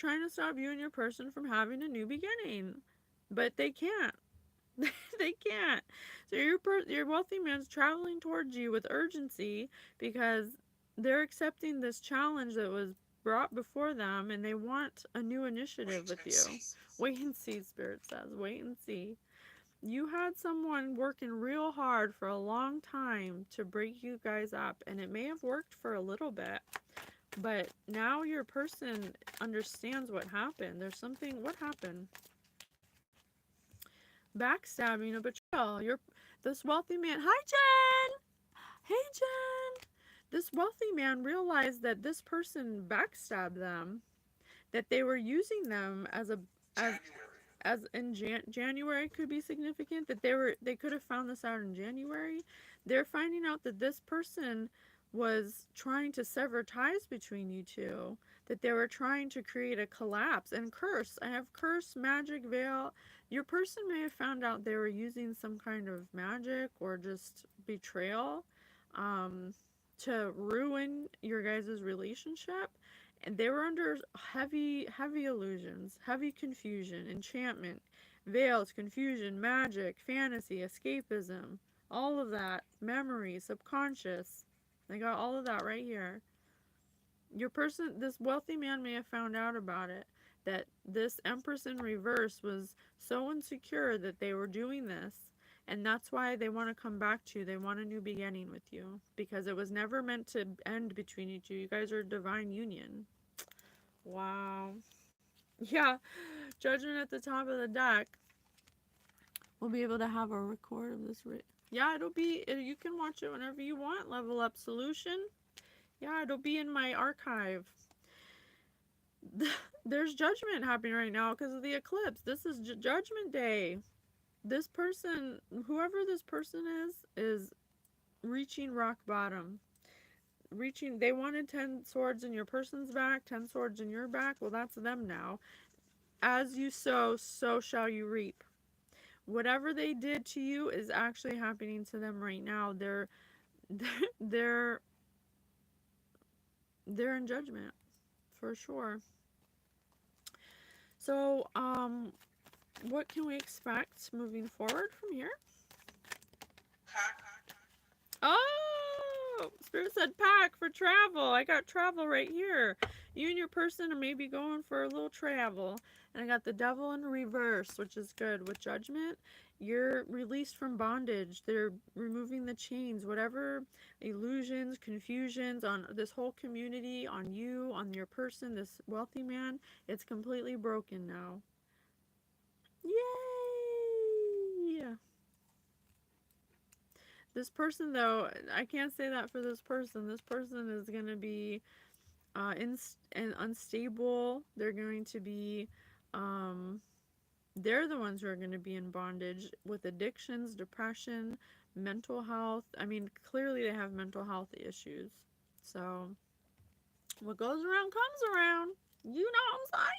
and your person from having a new beginning. But they can't. They can't. So your wealthy man's traveling towards you with urgency because they're accepting this challenge that was brought before them, and they want a new initiative with you. Wait and see, Spirit says. Wait and see. You had someone working real hard for a long time to break you guys up, and it may have worked for a little bit, but now your person understands what happened. What happened? Backstabbing, a betrayal. This wealthy man. Hi, Jen! Hey, Jen! This wealthy man realized that this person backstabbed them, that they were using them as in January could be significant, that they could have found this out in January. They're finding out that this person was trying to sever ties between you two, that they were trying to create a collapse and curse. I have curse, magic, veil. Your person may have found out they were using some kind of magic or just betrayal to ruin your guys' relationship, and they were under heavy illusions, heavy confusion, enchantment, veils, confusion, magic, fantasy, escapism, all of that, memory, subconscious. I got all of that right here. Your person, this wealthy man may have found out about it, that this Empress in reverse was so insecure that they were doing this, and that's why they want to come back to you. They want a new beginning with you, because it was never meant to end between you two. You guys are a divine union. Wow. Yeah, judgment at the top of the deck. We'll be able to have a record of this. Yeah, it'll be, you can watch it whenever you want. Level Up Solution. Yeah, it'll be in my archive. There's judgment happening right now because of the eclipse. This is judgment day. This person, whoever this person is reaching rock bottom. They wanted 10 swords in your person's back, 10 swords in your back. Well, that's them now. As you sow, so shall you reap. Whatever they did to you is actually happening to them right now. They're they're in judgment for sure. So, what can we expect moving forward from here? Oh, Spirit said pack for travel. I got travel right here. You and your person are maybe going for a little travel. And I got the devil in reverse, which is good. With judgment, you're released from bondage. They're removing the chains, whatever illusions, confusions on this whole community, on you, on your person, this wealthy man. It's completely broken now. Yay! This person, though, I can't say that for this person. This person is going to be and unstable. They're going to be, they're the ones who are going to be in bondage with addictions, depression, mental health. I mean, clearly they have mental health issues. So, what goes around comes around. You know what I'm saying?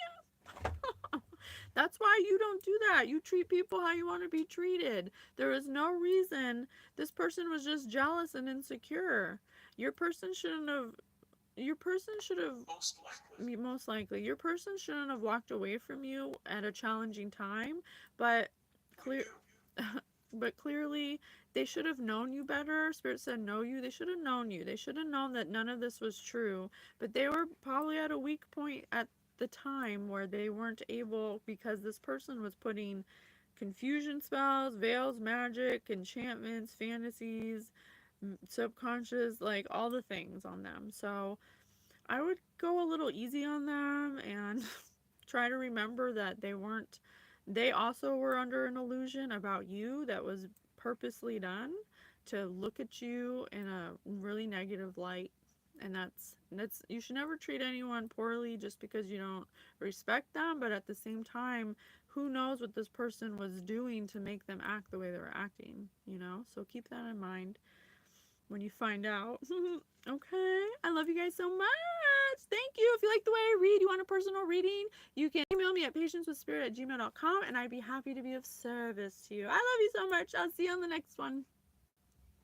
That's why you don't do that. You treat people how you want to be treated. There is no reason. This person was just jealous and insecure. Your person shouldn't have. Your person should have. Most likely. Your person shouldn't have walked away from you at a challenging time. But clear. But clearly, they should have known you better. Spirit said know you. They should have known you. They should have known that none of this was true. But they were probably at a weak point at the time where they weren't able, because this person was putting confusion spells, veils, magic, enchantments, fantasies, subconscious, like all the things on them. So I would go a little easy on them and try to remember that they also were under an illusion about you that was purposely done to look at you in a really negative light. And that's you should never treat anyone poorly just because you don't respect them, but at the same time, who knows what this person was doing to make them act the way they were acting, you know? So keep that in mind when you find out. Okay, I love you guys so much. Thank you. If you like the way I read, you want a personal reading, you can email me at patiencewithspirit@gmail.com, and I'd be happy to be of service to you. I love you so much. I'll see you on the next one.